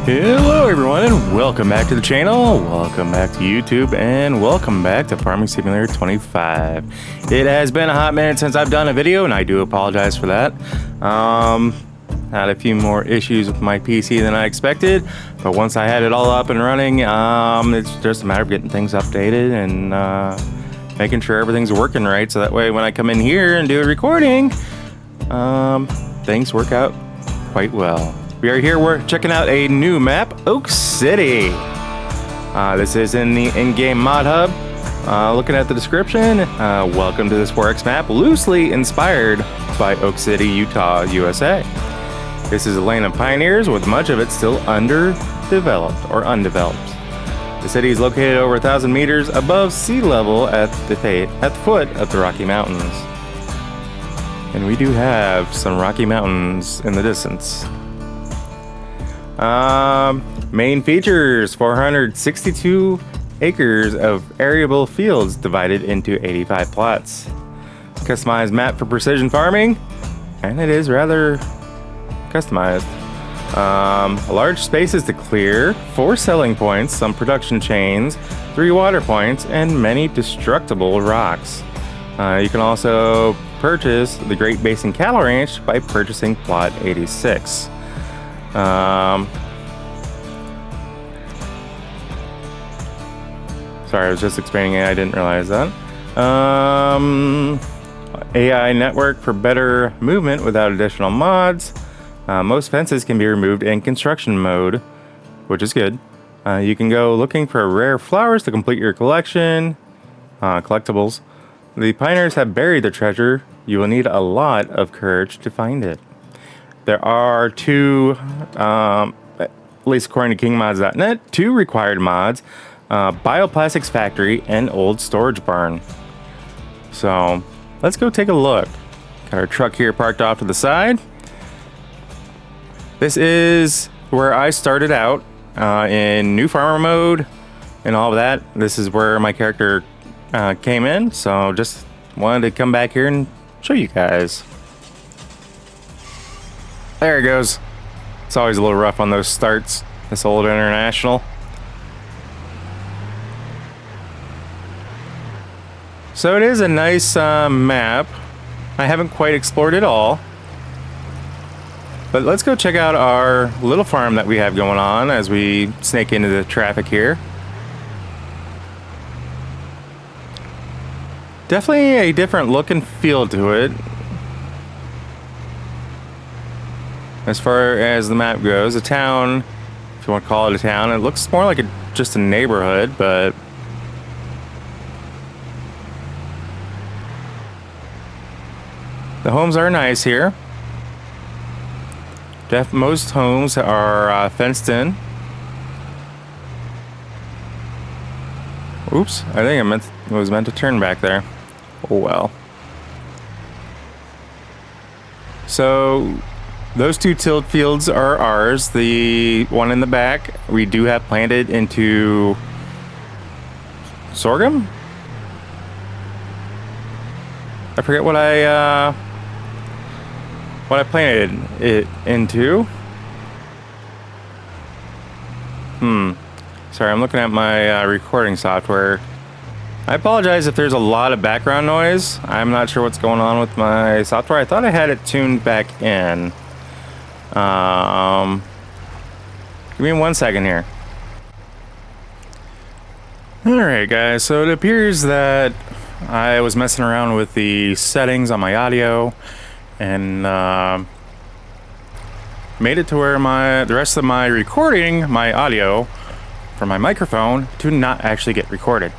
Hello everyone and welcome back to the channel, welcome back to YouTube, and welcome back to Farming Simulator 25. It has been a hot minute since I've done a video and I do apologize for that. Had a few more issues with my PC than I expected, but once I had it all up and running, it's just a matter of getting things updated and making sure everything's working right, so that way when I come in here and do a recording, things work out quite well. We are here, we're checking out a new map, Oak City. This is in the in-game mod hub. Looking at the description, welcome to this 4X map, loosely inspired by Oak City, Utah, USA. This is a land of pioneers with much of it still underdeveloped or undeveloped. The city is located over 1,000 meters above sea level at the foot of the Rocky Mountains. And we do have some Rocky Mountains in the distance. Main features: 462 acres of arable fields divided into 85 plots. Customized map for precision farming, and it is rather customized. Large spaces to clear, 4 selling points, some production chains, 3 water points, and many destructible rocks. You can also purchase the Great Basin Cattle Ranch by purchasing plot 86. Sorry, I was just explaining it. I didn't realize that. AI network for better movement without additional mods. Most fences can be removed in construction mode, which is good. You can go looking for rare flowers to complete your collection. Collectibles. The pioneers have buried their treasure. You will need a lot of courage to find it. There are 2, at least according to kingmods.net, 2 required mods. Bioplastics factory and old storage barn. So let's go take a look. Got our truck here parked off to the side. This is where I started out in new farmer mode and all of that. This is where my character came in, so just wanted to come back here and show you guys. There it goes. It's always a little rough on those starts, this old international. So it is a nice map. I haven't quite explored it all. But let's go check out our little farm that we have going on as we snake into the traffic here. Definitely a different look and feel to it. As far as the map goes, a town, if you want to call it a town, it looks more like just a neighborhood, but the homes are nice here. Most homes are fenced in. Oops, I think I was meant to turn back there. Oh well. So those 2 tilled fields are ours. The one in the back we do have planted into sorghum. I forget what I planted it into. Sorry, I'm looking at my recording software. I apologize if there's a lot of background noise. I'm not sure what's going on with my software. I thought I had it tuned back in. Give me 1 second here. Alright guys, so it appears that I was messing around with the settings on my audio and made it to where the rest of my recording, my audio from my microphone, to not actually get recorded.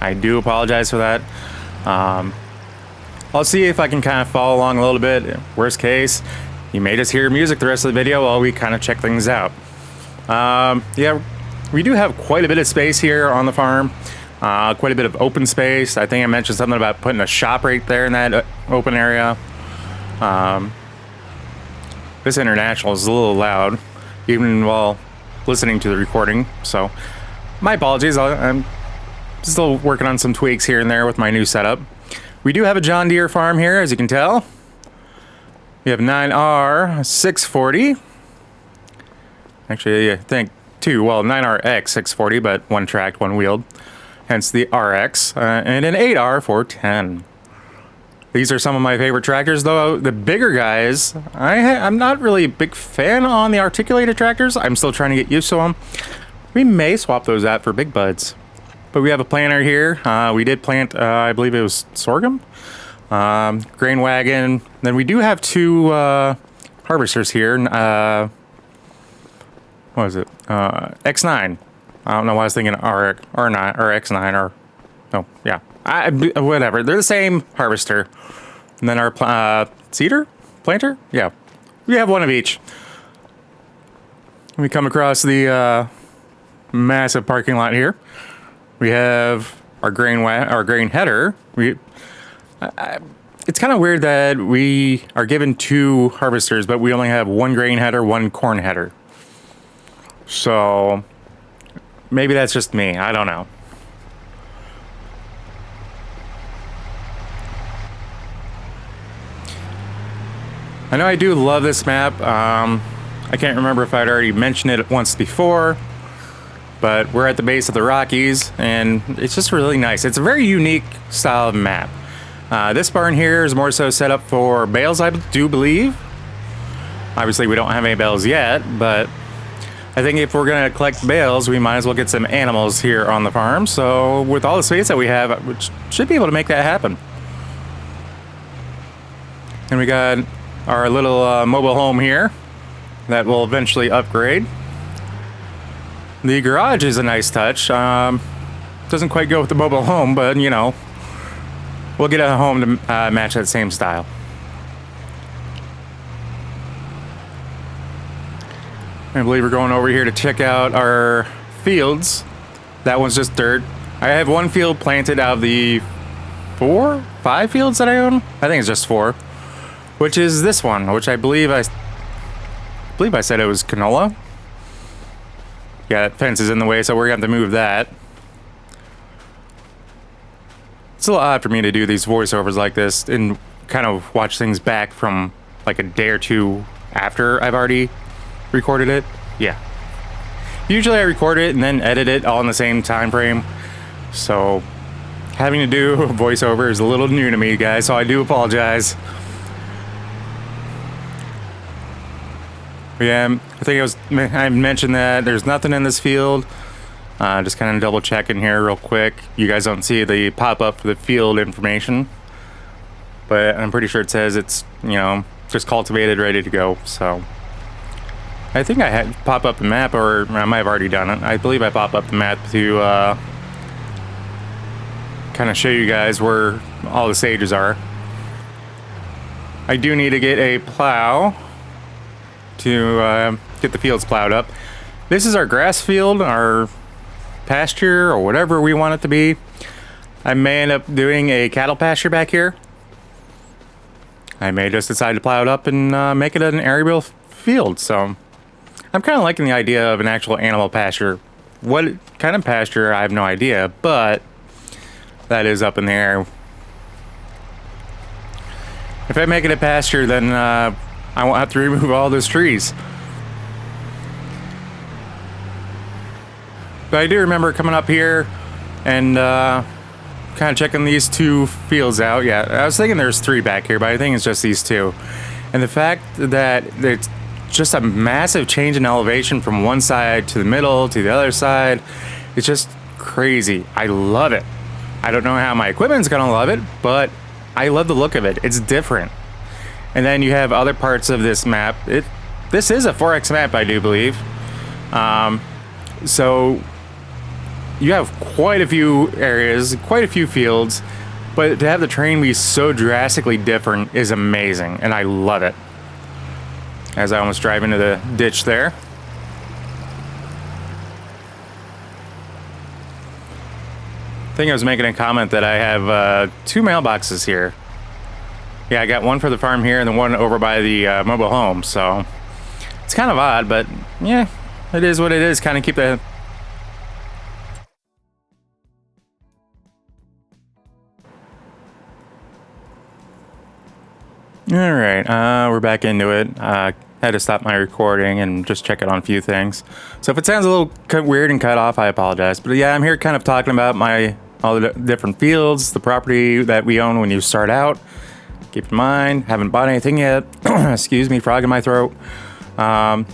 I do apologize for that. I'll see if I can kind of follow along a little bit. Worst case, you may just hear music the rest of the video while we kind of check things out. Yeah, we do have quite a bit of space here on the farm. Quite a bit of open space. I think I mentioned something about putting a shop right there in that open area. This international is a little loud, even while listening to the recording, so my apologies. I'm still working on some tweaks here and there with my new setup. We do have a John Deere farm here, as you can tell. We have 9R 640. Actually, I think 2. Well, 9RX 640, but one tracked, one wheeled. Hence the RX, and an 8R410. These are some of my favorite tractors, though. The bigger guys, I'm not really a big fan on the articulated tractors. I'm still trying to get used to them. We may swap those out for big buds. But we have a planter here. We did plant, I believe it was sorghum, grain wagon. Then we do have 2 harvesters here. What is it? X9. I don't know why I was thinking R9 or X9 or... Oh, yeah. Whatever. They're the same harvester. And then our seeder? Planter? Yeah. We have one of each. We come across the massive parking lot here. We have our grain header. It's kind of weird that we are given 2 harvesters, but we only have 1 grain header, 1 corn header. So maybe that's just me. I don't know. I know I do love this map. I can't remember if I'd already mentioned it once before, but we're at the base of the Rockies, and it's just really nice. It's a very unique style of map. This barn here is more so set up for bales, I do believe. Obviously, we don't have any bales yet, but I think if we're going to collect bales, we might as well get some animals here on the farm. So with all the space that we have, we should be able to make that happen. And we got our little mobile home here that will eventually upgrade. The garage is a nice touch. Doesn't quite go with the mobile home, but you know, we'll get a home to match that same style. I believe we're going over here to check out our fields. That one's just dirt. I have 1 field planted out of the 4, 5 fields that I own. I think it's just 4. Which is this one, which I believe I said it was canola. Yeah, that fence is in the way, so we're gonna have to move that. It's a little odd for me to do these voiceovers like this and kind of watch things back from like a day or 2 after I've already recorded it. Yeah. Usually I record it and then edit it all in the same time frame. So having to do a voiceover is a little new to me, guys, so I do apologize. Yeah, I think I mentioned that there's nothing in this field. Just kind of double checking here real quick. You guys don't see the pop-up for the field information, but I'm pretty sure it says it's, you know, just cultivated, ready to go. So I think I had pop up the map, or I might have already done it. I believe I pop up the map to kind of show you guys where all the stages are. I do need to get a plow to get the fields plowed up. This is our grass field, our pasture, or whatever we want it to be. I may end up doing a cattle pasture back here. I may just decide to plow it up and make it an aerial field. So I'm kind of liking the idea of an actual animal pasture. What kind of pasture, I have no idea, but that is up in the air. If I make it a pasture, then I won't have to remove all those trees. But I do remember coming up here and kind of checking these 2 fields out. Yeah, I was thinking there's 3 back here, but I think it's just these 2. And the fact that it's just a massive change in elevation from one side to the middle to the other side, it's just crazy. I love it. I don't know how my equipment's gonna love it, but I love the look of it. It's different. And then you have other parts of this map. This is a 4X map, I do believe. So you have quite a few areas, quite a few fields, but to have the terrain be so drastically different is amazing, and I love it. As I almost drive into the ditch there. I think I was making a comment that I have 2 mailboxes here. Yeah, I got one for the farm here and then one over by the mobile home, so it's kind of odd, but yeah, it is what it is. Kind of keep the... All right, we're back into it. had to stop my recording and just check it on a few things. So if it sounds a little weird and cut off, I apologize. But yeah, I'm here kind of talking about all the different fields, the property that we own when you start out. Keep in mind, haven't bought anything yet. Excuse me, frog in my throat. And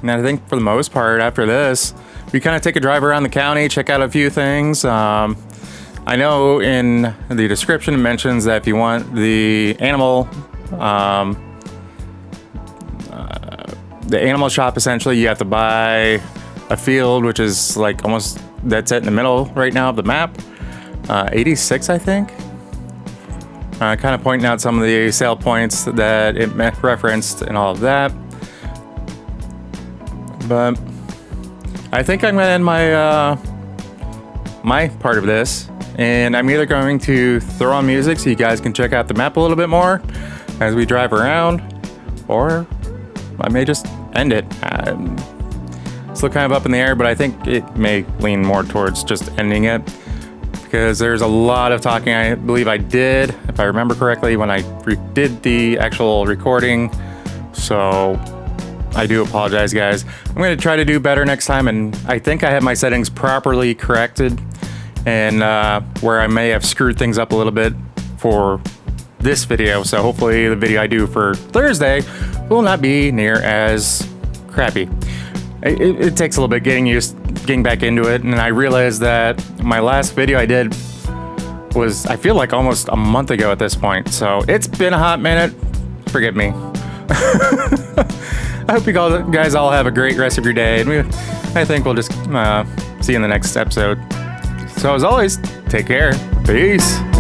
I think for the most part, after this, we kind of take a drive around the county, check out a few things. I know in the description it mentions that if you want the animal shop, essentially, you have to buy a field, which is like almost dead set in the middle right now of the map. 86, I think. Kind of pointing out some of the sale points that it referenced and all of that. But I think I'm going to end my part of this, and I'm either going to throw on music so you guys can check out the map a little bit more as we drive around, or I may just end it. Still kind of up in the air, but I think it may lean more towards just ending it, because there's a lot of talking I believe I did, if I remember correctly, when I did the actual recording. So I do apologize, guys. I'm going to try to do better next time, and I think I have my settings properly corrected, and where I may have screwed things up a little bit for this video. So hopefully the video I do for Thursday will not be near as crappy. It takes a little bit getting back into it, and I realized that my last video I did was, I feel like, almost a month ago at this point. So it's been a hot minute. Forgive me. I hope you guys all have a great rest of your day, and I think we'll just see you in the next episode. So as always, take care. Peace.